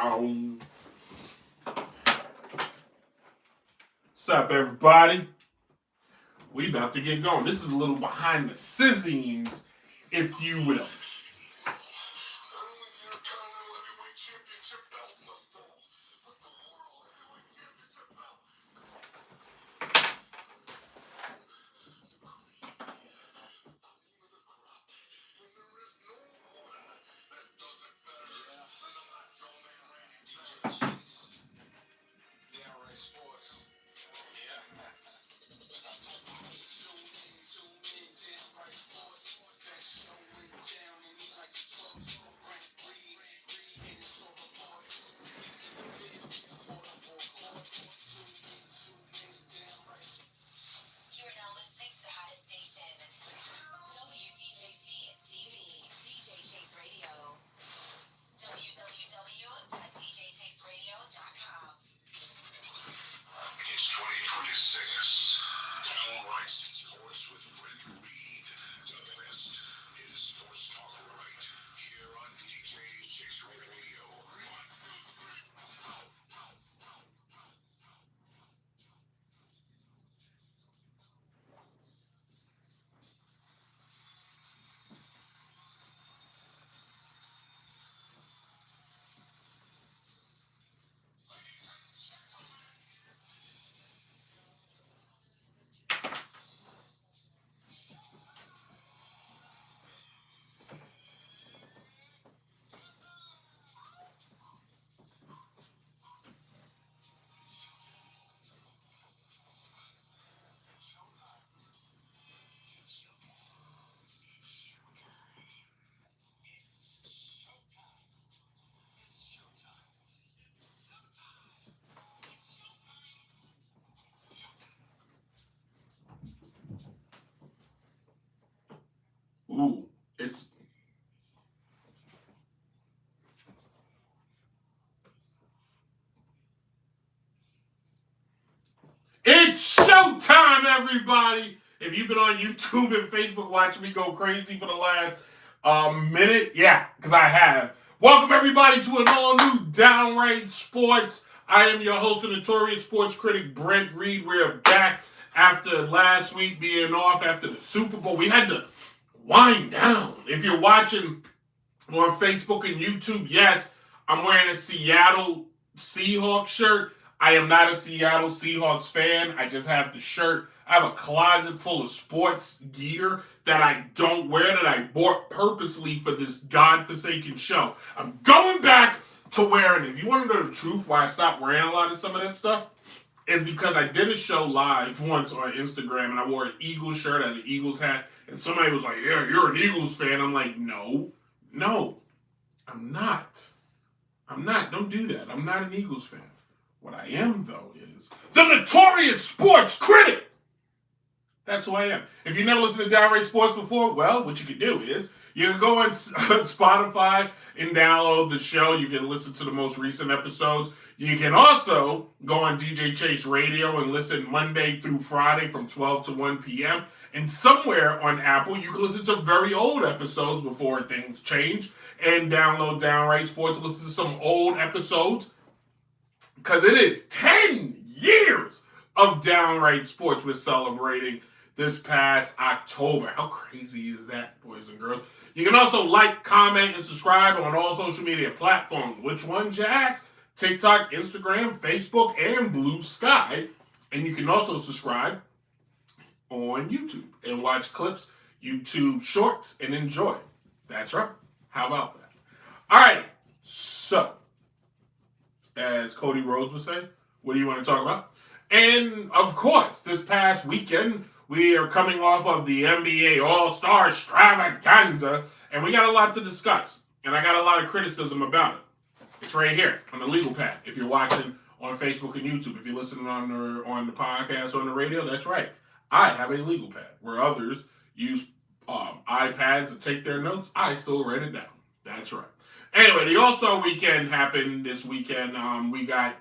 What's up, everybody? We about to get going. This is a little behind the scenes, if you will. It's 2026. Downright Sports with Brent Reed. The best is sports talk right here on DJ Chase Radio. Ooh, it's showtime, everybody. If you've been on YouTube and Facebook watching me go crazy for the last minute, yeah, because I have. Welcome, everybody, to an all-new Downright Sports. I am your host and notorious sports critic, Brent Reed. We're back after last week being off after the Super Bowl. We had to wind down. If you're watching on Facebook and YouTube, yes, I'm wearing a Seattle Seahawks shirt. I am not a Seattle Seahawks fan. I just have the shirt. I have a closet full of sports gear that I don't wear, that I bought purposely for this godforsaken show. I'm going back to wearing it. If you want to know the truth why I stopped wearing a lot of some of that stuff, is because I did a show live once on Instagram and I wore an Eagles shirt, I had an Eagles hat, and somebody was like, yeah, you're an Eagles fan. I'm like, no, I'm not. Don't do that. I'm not an Eagles fan. What I am, though, is the notorious sports critic. That's who I am. If you never listened to Downright Sports before, well, what you can do is you can go on Spotify and download the show. You can listen to the most recent episodes. You can also go on DJ Chase Radio and listen Monday through Friday from 12 to 1 p.m. And somewhere on Apple, you can listen to very old episodes before things change and download Downright Sports and listen to some old episodes. Because it is 10 years of Downright Sports we're celebrating this past October. How crazy is that, boys and girls? You can also like, comment, and subscribe on all social media platforms. Which one, Jax? TikTok, Instagram, Facebook, and Blue Sky. And you can also subscribe on YouTube and watch clips, YouTube shorts, and enjoy. That's right. How about that? All right. So, as Cody Rhodes would say, what do you want to talk about? And, of course, this past weekend, we are coming off of the NBA All-Star Extravaganza, and we got a lot to discuss, and I got a lot of criticism about it. It's right here on the legal pad. If you're watching on Facebook and YouTube, if you're listening on the podcast or on the radio, that's right. I have a legal pad. Where others use iPads to take their notes, I still write it down. That's right. Anyway, the All-Star Weekend happened this weekend. We got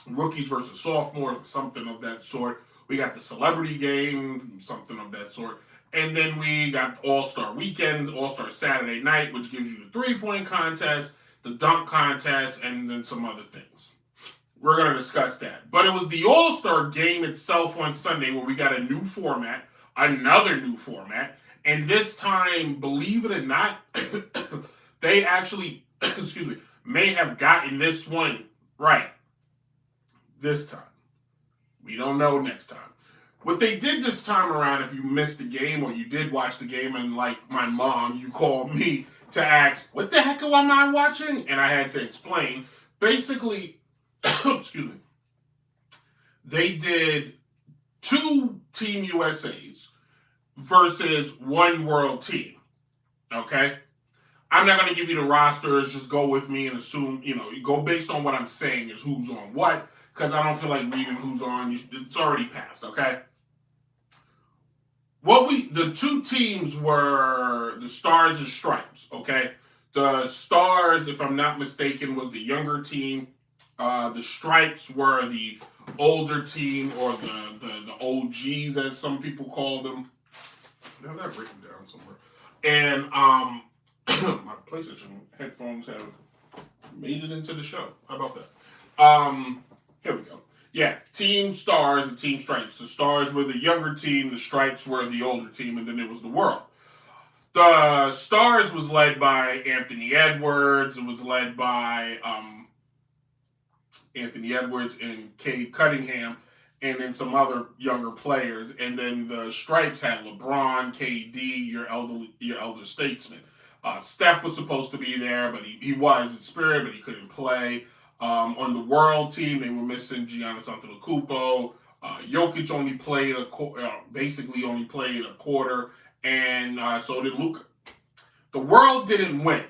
rookies versus sophomores, something of that sort. We got the celebrity game, something of that sort. And then we got All-Star Weekend, All-Star Saturday Night, which gives you the three-point contest, the dunk contest, and then some other things. We're going to discuss that. But it was the All-Star game itself on Sunday where we got a new format, another new format, and this time, believe it or not, they actually, excuse me, may have gotten this one right this time. We don't know next time. What they did this time around, if you missed the game or you did watch the game and like my mom, you called me to ask, what the heck am I watching? And I had to explain. Basically, excuse me, they did 2 Team USAs versus 1 world team. Okay? I'm not going to give you the rosters. Just go with me and assume, you go based on what I'm saying is who's on what, because I don't feel like reading who's on. It's already passed, okay? The 2 teams were the Stars and Stripes, okay? The Stars, if I'm not mistaken, was the younger team. The Stripes were the older team, or the OGs, as some people call them. I have that written down somewhere. And my PlayStation headphones have made it into the show. How about that? Here we go. Yeah, Team Stars and Team Stripes. The Stars were the younger team, the Stripes were the older team, and then there was the World. The Stars was led by Anthony Edwards. It was led by Anthony Edwards and Cade Cunningham, and then some other younger players. And then the Stripes had LeBron, KD, your elder statesman. Steph was supposed to be there, but he was in spirit, but he couldn't play. On the World team, they were missing Giannis Antetokounmpo. Jokic only played basically only played a quarter, and so did Luka. The World didn't win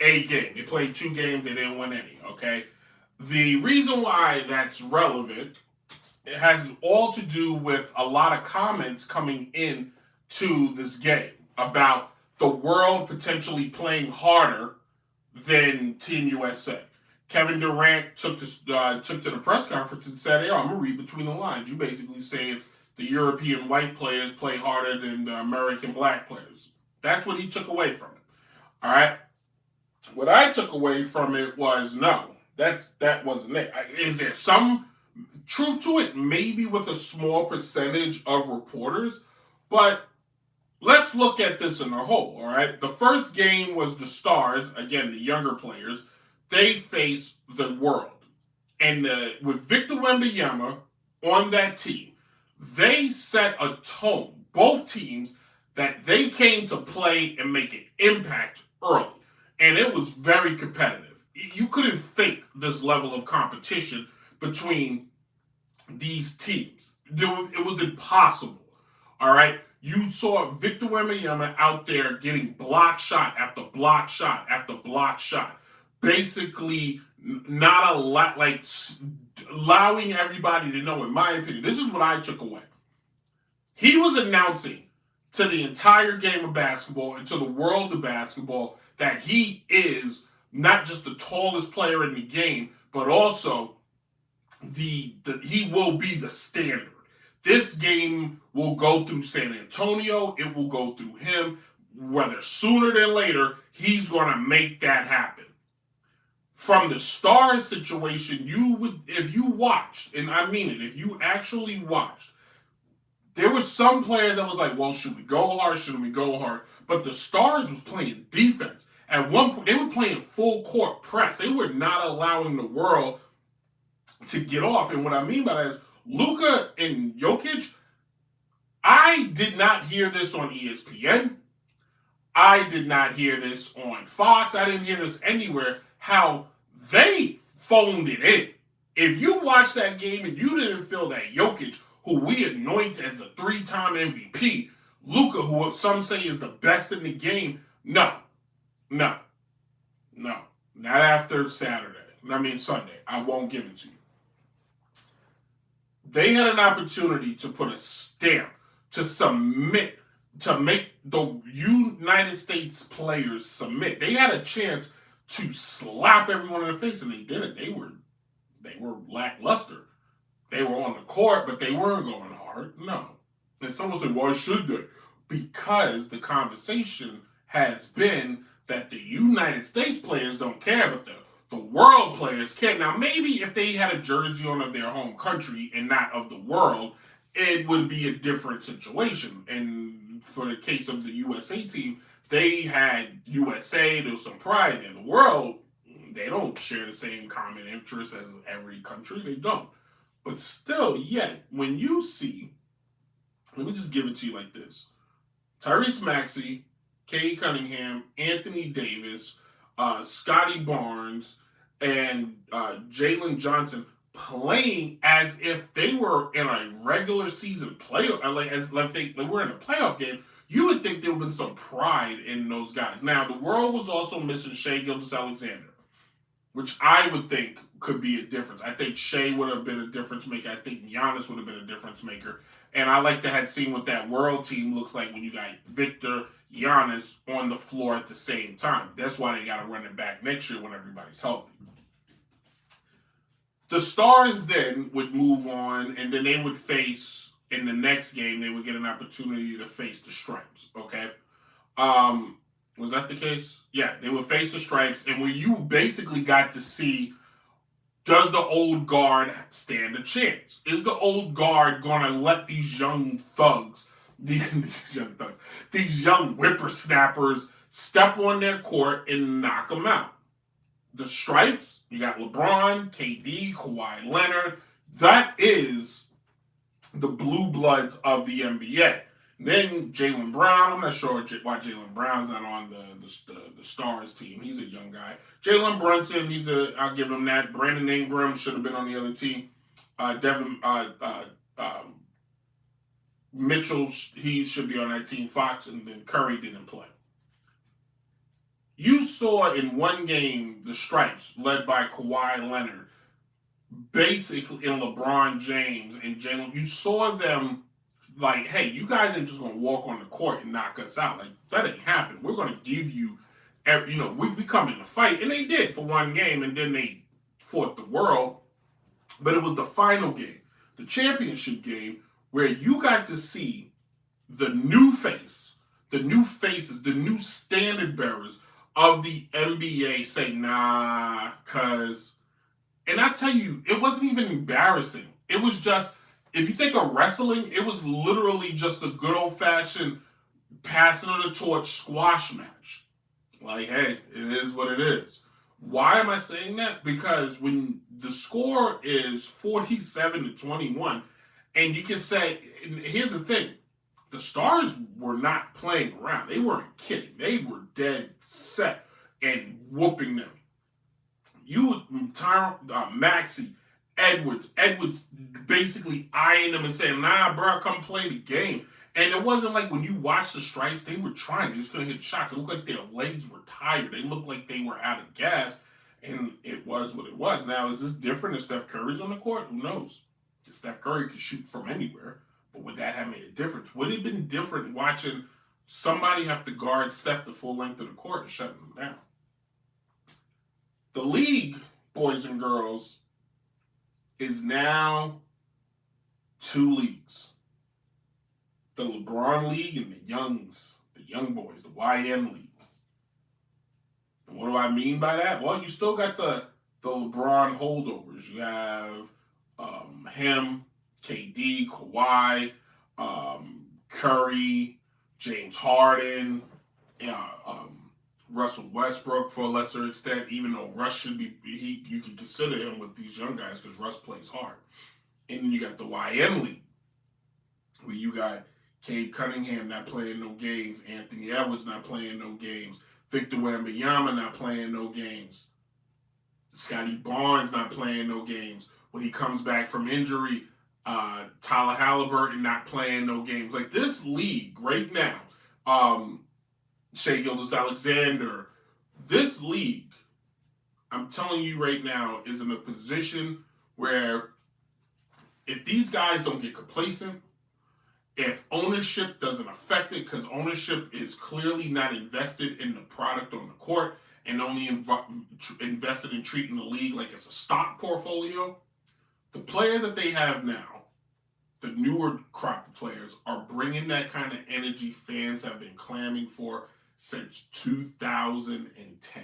a game. They played 2 games. They didn't win any. Okay. The reason why that's relevant, it has all to do with a lot of comments coming in to this game about the World potentially playing harder than Team USA. Kevin Durant took to the press conference and said, "Hey, I'm gonna read between the lines. You basically saying the European white players play harder than the American black players." That's what he took away from it. All right. What I took away from it was no, that wasn't it. Is there some truth to it? Maybe with a small percentage of reporters, but let's look at this in a whole. All right. The first game was the Stars, again the younger players. They face the World. And with Victor Wembanyama on that team, they set a tone, both teams, that they came to play and make an impact early. And it was very competitive. You couldn't fake this level of competition between these teams. It was impossible. All right? You saw Victor Wembanyama out there getting block shot after block shot after block shot. Basically, not a lot, like allowing everybody to know, in my opinion, this is what I took away. He was announcing to the entire game of basketball and to the world of basketball that he is not just the tallest player in the game, but also he will be the standard. This game will go through San Antonio. It will go through him. Whether sooner than later, he's going to make that happen. From the Stars situation, if you watched, and I mean it, if you actually watched, there were some players that was like, well, should we go hard? Shouldn't we go hard? But the Stars was playing defense. At one point, they were playing full court press. They were not allowing the World to get off. And what I mean by that is Luka and Jokic, I did not hear this on ESPN. I did not hear this on Fox. I didn't hear this anywhere. How they phoned it in. If you watched that game and you didn't feel that Jokic, who we anoint as the 3-time MVP, Luka, who some say is the best in the game, no. Not after Sunday. I won't give it to you. They had an opportunity to put a stamp, to submit, to make the United States players submit. They had a chance to slap everyone in the face, and they didn't. They were lackluster. They were on the court, but they weren't going hard. No. And someone said, why should they? Because the conversation has been that the United States players don't care, but the world players care. Now, maybe if they had a jersey on of their home country and not of the world, it would be a different situation. And for the case of the USA team, they had USA, there was some pride in the world. They don't share the same common interests as every country. They don't. But still, yet, when you see, let me just give it to you like this: Tyrese Maxey, Cade Cunningham, Anthony Davis, Scotty Barnes, and Jalen Johnson playing as if they were in a regular season playoff, like as like they were in a playoff game, you would think there would have been some pride in those guys. Now, the world was also missing Shai Gilgeous-Alexander, which I would think could be a difference. I think Shea would have been a difference maker. I think Giannis would have been a difference maker. And I like to have seen what that world team looks like when you got Victor, Giannis on the floor at the same time. That's why they got to run it back next year when everybody's healthy. The Stars then would move on, and then they would face, in the next game, they would get an opportunity to face the Stripes, okay? Was that the case? Yeah, they would face the Stripes, and where you basically got to see, does the old guard stand a chance? Is the old guard going to let these young thugs, these young whippersnappers, step on their court and knock them out? The Stripes, you got LeBron, KD, Kawhi Leonard. That is the blue bloods of the NBA. Then Jaylen Brown. I'm not sure why Jaylen Brown's not on the Stars team. He's a young guy. Jalen Brunson, I'll give him that. Brandon Ingram should have been on the other team. Mitchell, he should be on that team. Fox, and then Curry didn't play. You saw in one game the Stripes, led by Kawhi Leonard, basically in LeBron James and Jalen. You saw them like, hey, you guys ain't just going to walk on the court and knock us out. Like, that ain't happen. We're going to give you, we come in to fight. And they did for one game, and then they fought the world. But it was the final game, the championship game, where you got to see the new face, the new faces, the new standard bearers of the NBA say, nah, cuz. And I tell you, it wasn't even embarrassing. It was just, if you think of wrestling, it was literally just a good old-fashioned passing of the torch squash match. Like, hey, it is what it is. Why am I saying that? Because when the score is 47-21, and you can say, and here's the thing, the Stars were not playing around. They weren't kidding. They were dead set and whooping them. Maxey, Edwards basically eyeing them and saying, nah, bro, come play the game. And it wasn't like when you watch the Stripes, they were trying. They just couldn't hit shots. It looked like their legs were tired. They looked like they were out of gas. And it was what it was. Now, is this different if Steph Curry's on the court? Who knows? Steph Curry could shoot from anywhere. But would that have made a difference? Would it have been different watching somebody have to guard Steph the full length of the court and shutting him down? The league, boys and girls, is now two leagues. The LeBron League and the young boys, the YN League. And what do I mean by that? Well, you still got the LeBron holdovers. You have him, KD, Kawhi, Curry, James Harden, Russell Westbrook for a lesser extent, even though Russ should be, you can consider him with these young guys because Russ plays hard. And then you got the YN League, where you got Cade Cunningham not playing no games, Anthony Edwards not playing no games, Victor Wembanyama not playing no games, Scotty Barnes not playing no games. When he comes back from injury, Tyler Halliburton not playing no games. Like, this league right now, Shai Gilgeous-Alexander, this league, I'm telling you right now, is in a position where if these guys don't get complacent, if ownership doesn't affect it, because ownership is clearly not invested in the product on the court and only invested in treating the league like it's a stock portfolio, the players that they have now, the newer crop of players, are bringing that kind of energy fans have been clamoring for since 2010.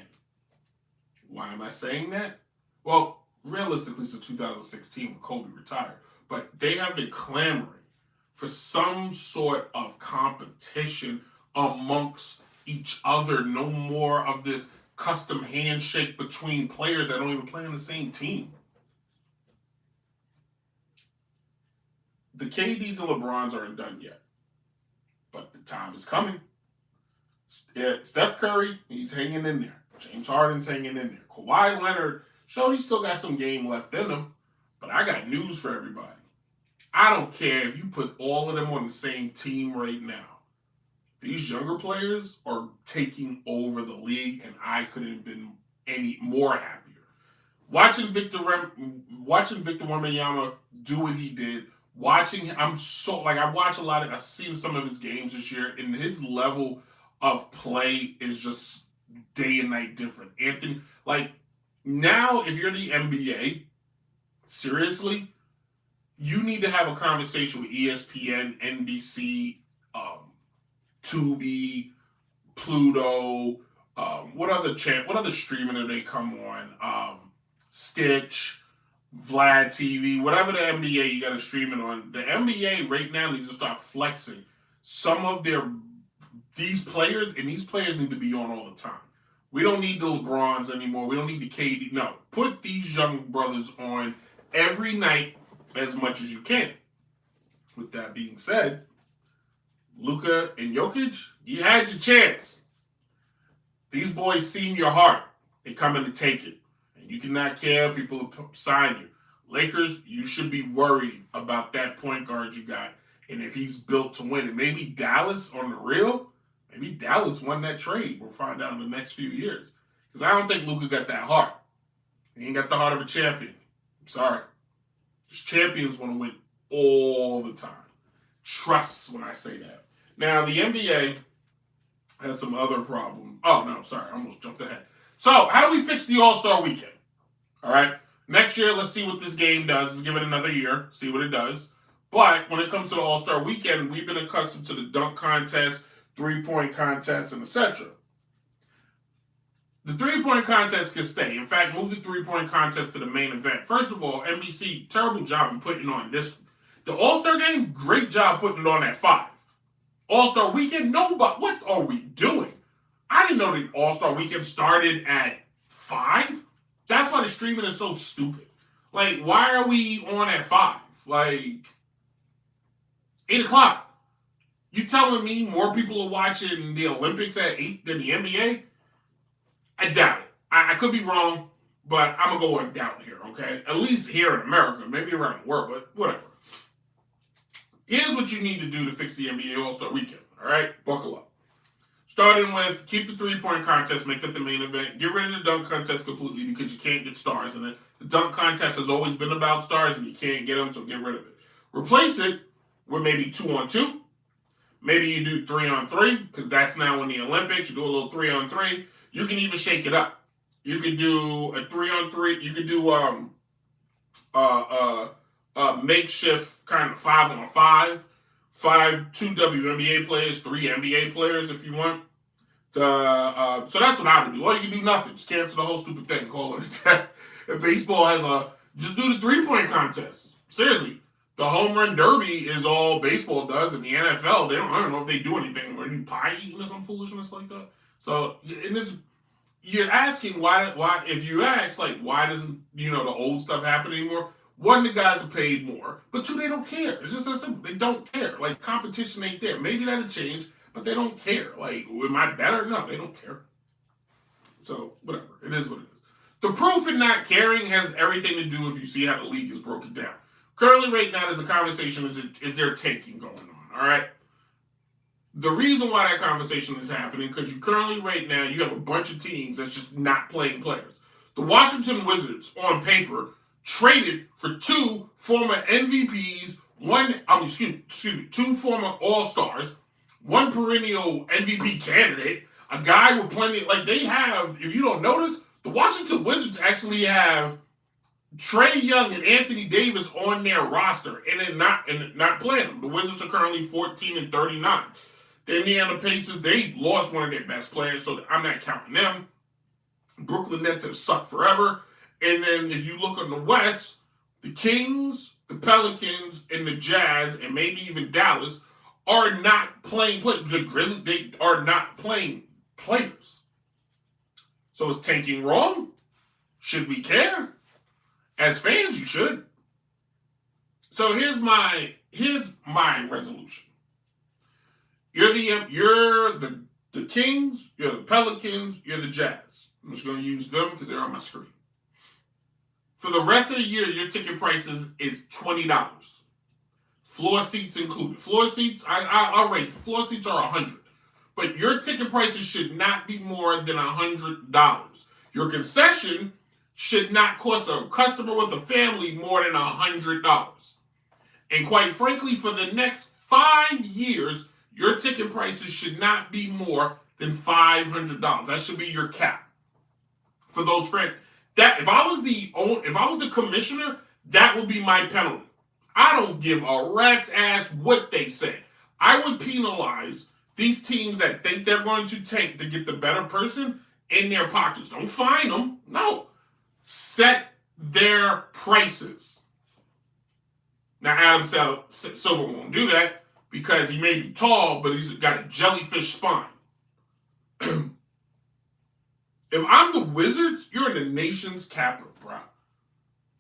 Why am I saying that? Well, realistically, since 2016 when Kobe retired. But they have been clamoring for some sort of competition amongst each other. No more of this custom handshake between players that don't even play on the same team. The KDs and LeBrons aren't done yet. But the time is coming. Steph Curry, he's hanging in there. James Harden's hanging in there. Kawhi Leonard showed he still got some game left in him. But I got news for everybody. I don't care if you put all of them on the same team right now. These younger players are taking over the league, and I couldn't have been any more happier. Watching Victor Wembanyama do what he did, I've seen some of his games this year, and his level of play is just day and night different. Anthony, now if you're the NBA, seriously, you need to have a conversation with ESPN, NBC, Tubi, Pluto, what other streaming do they come on? Stitch, Vlad TV, whatever the NBA you got to stream it on. The NBA right now needs to start flexing some of these players, and these players need to be on all the time. We don't need the LeBrons anymore. We don't need the KD. No, put these young brothers on every night as much as you can. With that being said, Luka and Jokic, you had your chance. These boys seen your heart. They coming to take it. And you cannot care. People will sign you. Lakers, you should be worried about that point guard you got. And if he's built to win. And maybe Dallas on the real, maybe Dallas won that trade. We'll find out in the next few years. Because I don't think Luka got that heart. He ain't got the heart of a champion. I'm sorry. Just champions want to win all the time. Trust when I say that. Now, the NBA has some other problem. Oh, no, sorry. I almost jumped ahead. So, how do we fix the All-Star weekend? All right. Next year, let's see what this game does. Let's give it another year. See what it does. But when it comes to the All-Star weekend, we've been accustomed to the dunk contest, three-point contest, and etc. The three-point contest can stay. In fact, move the three-point contest to the main event. First of all, NBC, terrible job in putting on this. The All-Star game, great job putting it on at 5. All-Star weekend, nobody. What are we doing? I didn't know the All-Star weekend started at 5. That's why the streaming is so stupid. Why are we on at 5? 8 o'clock. You telling me more people are watching the Olympics at 8 than the NBA? I doubt it. I could be wrong, but I'm going to go on doubt here, okay? At least here in America, maybe around the world, but whatever. Here's what you need to do to fix the NBA All-Star weekend, all right? Buckle up. Starting with, keep the three-point contest, make that the main event. Get rid of the dunk contest completely because you can't get stars in it. The dunk contest has always been about stars and you can't get them, so get rid of it. Replace it with maybe 2-on-2. Maybe you do 3-on-3 because that's now in the Olympics. You do a little 3-on-3. You can even shake it up. You could do a 3-on-3. You could do makeshift kind of 5-on-5. 2 WNBA players, 3 NBA players if you want. So that's what I would do. Or you can do nothing. Just cancel the whole stupid thing. Call it a day. If baseball has just do the three-point contest. Seriously. The home run derby is all baseball does. In the NFL, I don't know if they do anything. Or do pie eating or some foolishness like that. So, you're asking why, if you ask, why doesn't, the old stuff happen anymore? 1, the guys are paid more. But 2, they don't care. It's just that simple. They don't care. Competition ain't there. Maybe that'll change, but they don't care. Am I better? No, they don't care. So, whatever. It is what it is. The proof in not caring has everything to do if you see how the league is broken down. Currently, right now, there's a conversation, is there tanking going on, all right? The reason why that conversation is happening, because you currently, right now, you have a bunch of teams that's just not playing players. The Washington Wizards, on paper, traded for 2 former MVPs, 2 former All-Stars, 1 perennial MVP candidate, a guy with plenty, they have, if you don't notice, the Washington Wizards actually have Trae Young and Anthony Davis on their roster and not playing them. The Wizards are currently 14-39. The Indiana Pacers, they lost one of their best players, so I'm not counting them. Brooklyn Nets have sucked forever. And then if you look on the West, the Kings, the Pelicans, and the Jazz, and maybe even Dallas are not playing. The Grizzlies, they are not playing players. So is tanking wrong? Should we care? As fans, you should. So here's my resolution. You're the Kings, you're the Pelicans, you're the Jazz. I'm just going to use them because they're on my screen. For the rest of the year, your ticket prices is $20. Floor seats included. Floor seats, I'll raise it. Floor seats are $100. But your ticket prices should not be more than $100. Your concession should not cost a customer with a family more than $100. And quite frankly, for the next 5 years, your ticket prices should not be more than $500. That should be your cap. For those friends, that if I was the commissioner, that would be my penalty. I don't give a rat's ass what they say. I would penalize these teams that think they're going to tank to get the better person in their pockets. Don't fine them. No. Set their prices. Now, Adam Silver won't do that because he may be tall, but he's got a jellyfish spine. If I'm the Wizards, you're in the nation's capital, bro.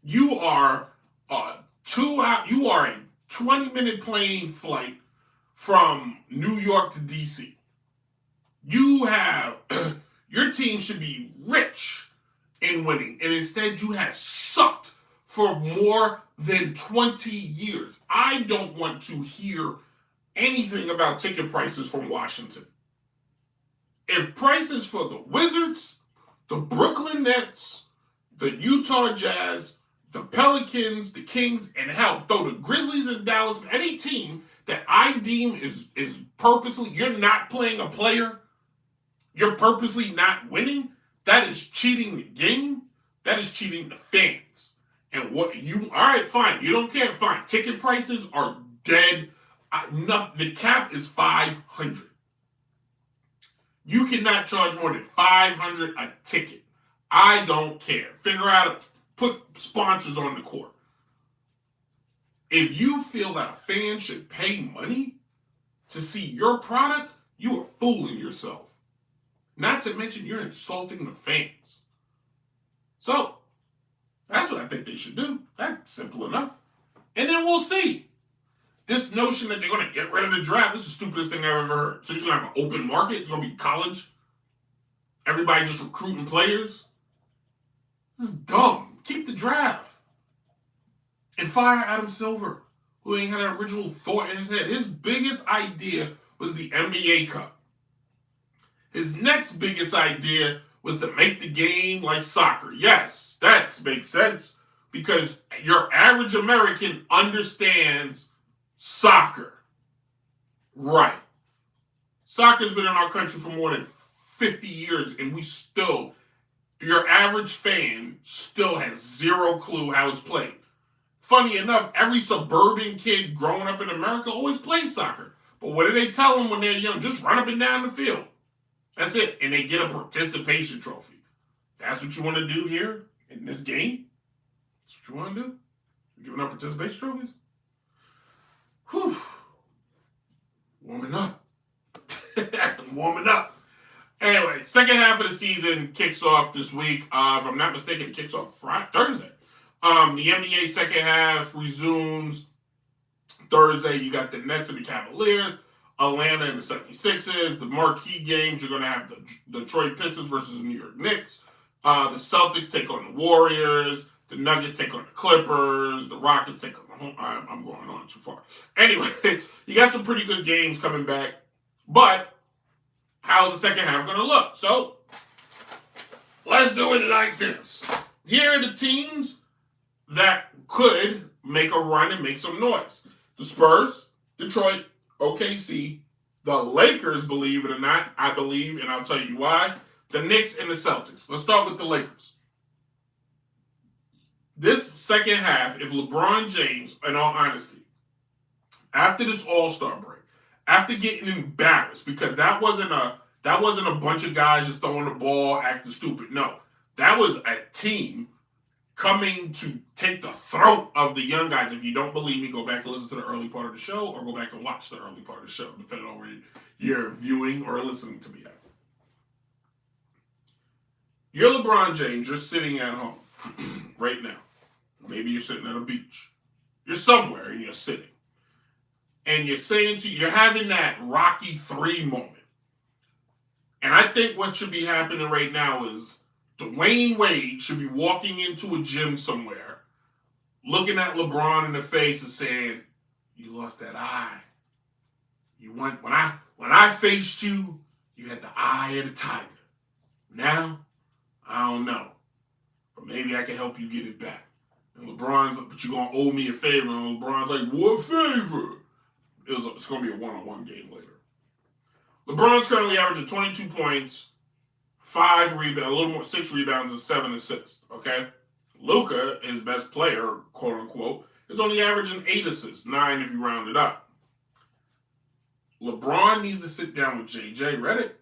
You are a 20-minute plane flight from New York to DC. Your team should be rich in winning, and instead you have sucked for more than 20 years. I don't want to hear anything about ticket prices from Washington. If prices for the Wizards, the Brooklyn Nets, the Utah Jazz, the Pelicans, the Kings, and hell, throw the Grizzlies and Dallas, any team that I deem is purposely, you're not playing a player, you're purposely not winning, that is cheating the game, that is cheating the fans. And all right, fine, you don't care, fine. Ticket prices are dead. The cap is $500. You cannot charge more than $500 a ticket. I don't care. Put sponsors on the court. If you feel that a fan should pay money to see your product, you are fooling yourself. Not to mention you're insulting the fans. So, that's what I think they should do. That's simple enough. And then we'll see. This notion that they're going to get rid of the draft, this is the stupidest thing I've ever heard. So you're going to have an open market? It's going to be college? Everybody just recruiting players? This is dumb. Keep the draft. And fire Adam Silver, who ain't had an original thought in his head. His biggest idea was the NBA Cup. His next biggest idea was to make the game like soccer. Yes, that makes sense because your average American understands soccer. Right. Soccer's been in our country for more than 50 years and your average fan still has zero clue how it's played. Funny enough, every suburban kid growing up in America always plays soccer. But what do they tell them when they're young? Just run up and down the field. That's it. And they get a participation trophy. That's what you want to do here in this game? That's what you want to do? You're giving out participation trophies? Whew. Warming up. Warming up. Anyway, second half of the season kicks off this week. If I'm not mistaken, it kicks off Thursday. The NBA second half resumes Thursday. You got the Nets and the Cavaliers, Atlanta and the 76ers. The marquee games, you're going to have the Detroit Pistons versus the New York Knicks. The Celtics take on the Warriors. The Nuggets take on the Clippers. The Rockets take on the home. I'm going on too far. Anyway, you got some pretty good games coming back. But how's the second half going to look? So let's do it like this. Here are the teams that could make a run and make some noise. The Spurs, Detroit, OKC, the Lakers, believe it or not, I believe, and I'll tell you why, the Knicks and the Celtics. Let's start with the Lakers. This second half, if LeBron James, in all honesty, after this All-Star break, after getting embarrassed, because that wasn't a bunch of guys just throwing the ball, acting stupid. No, that was a team coming to take the throat of the young guys. If you don't believe me, go back and listen to the early part of the show, or go back and watch the early part of the show, depending on where you're viewing or listening to me at. You're LeBron James. You're sitting at home right now. Maybe you're sitting at a beach. You're somewhere and you're sitting. And you're having that Rocky 3 moment. And I think what should be happening right now is Dwayne Wade should be walking into a gym somewhere, looking at LeBron in the face and saying, "You lost that eye. You went when I faced you, you had the eye of the tiger. Now, I don't know, but maybe I can help you get it back." And LeBron's like, "But you're gonna owe me a favor." And LeBron's like, "What favor?" It's gonna be a one-on-one game later. LeBron's currently averaging 22 points, 5 rebounds, a little more, 6 rebounds and 7 assists. Okay, Luka, his best player, quote unquote, is only averaging 8 assists, 9 if you round it up. LeBron needs to sit down with JJ Redick,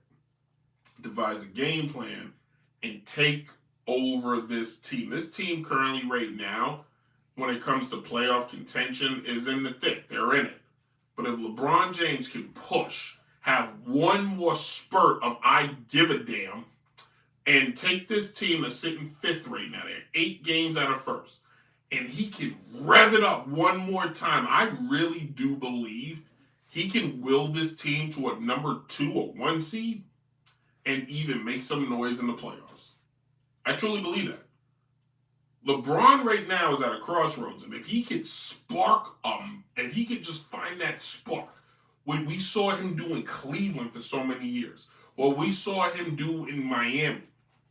devise a game plan, and take over this team. This team currently right now, when it comes to playoff contention, is in the thick. They're in it. But if LeBron James can push, have one more spurt of I give a damn, and take this team that's sitting 5th right now, they're 8 games out of 1st, and he can rev it up one more time, I really do believe he can will this team to a number 2 or 1 seed and even make some noise in the playoffs. I truly believe that. LeBron right now is at a crossroads, and if he could if he could just find that spark, what we saw him do in Cleveland for so many years, what we saw him do in Miami,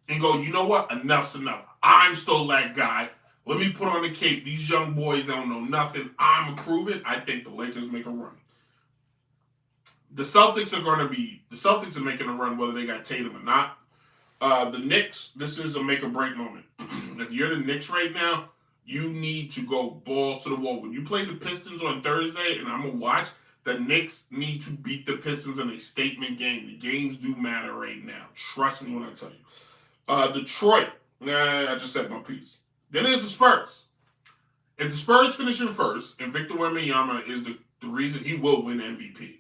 and go, you know what, enough's enough. I'm still that guy. Let me put on the cape. These young boys don't know nothing. I'm going to prove it. I think the Lakers make a run. The Celtics are making a run whether they got Tatum or not. The Knicks, this is a make or break moment. If you're the Knicks right now, you need to go balls to the wall. When you play the Pistons on Thursday, and I'm going to watch, the Knicks need to beat the Pistons in a statement game. The games do matter right now. Trust me when I tell you. Detroit, I just said my piece. Then there's the Spurs. If the Spurs finish in first, and Victor Wembanyama is the reason he will win MVP.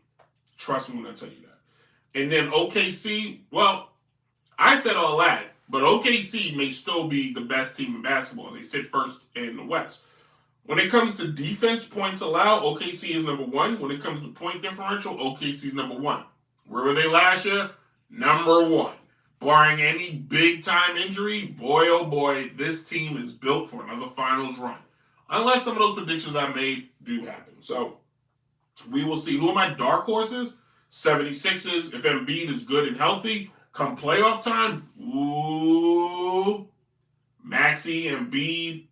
Trust me when I tell you that. And then OKC, well, I said all that, but OKC may still be the best team in basketball as they sit first in the West. When it comes to defense points allowed, OKC is number 1. When it comes to point differential, OKC is number 1. Where were they last year? Number 1. Barring any big-time injury, boy, oh boy, this team is built for another finals run. Unless some of those predictions I made do happen. So, we will see. Who are my dark horses? 76ers, if Embiid is good and healthy, come playoff time, ooh, Maxey, Embiid,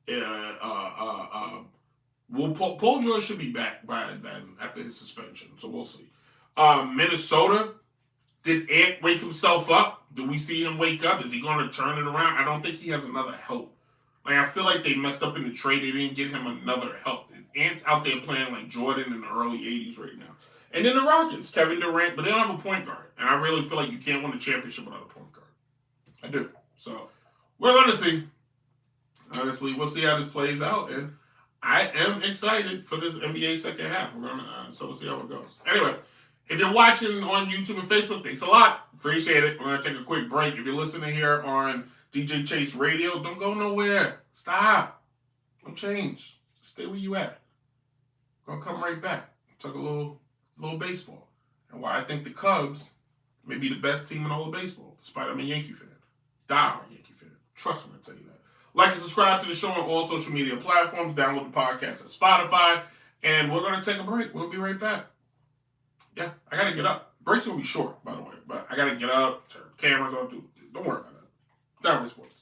Paul George should be back by then after his suspension, so we'll see. Minnesota, did Ant wake himself up? Do we see him wake up? Is he going to turn it around? I don't think he has another help. Like, I feel like they messed up in the trade. They didn't get him another help. Ant's out there playing like Jordan in the early 80s right now. And then the Rockets, Kevin Durant, but they don't have a point guard. And I really feel like you can't win a championship without a point guard. I do. So, we're going to see. Honestly, we'll see how this plays out. And I am excited for this NBA second half. So we'll see how it goes. Anyway, if you're watching on YouTube and Facebook, thanks a lot. Appreciate it. We're going to take a quick break. If you're listening here on DJ Chase Radio, don't go nowhere. Stop. Don't change. Stay where you at. Gonna come right back. Talk a little baseball. And why I think the Cubs may be the best team in all of baseball, despite I'm a Yankee fan. Die-hard Yankee fan. Trust me, I tell you that. Like and subscribe to the show on all social media platforms. Download the podcast at Spotify. And we're going to take a break. We'll be right back. Yeah, I got to get up. Break's going to be short, by the way. But I got to get up, turn cameras on. Don't worry about that. Downright Sports.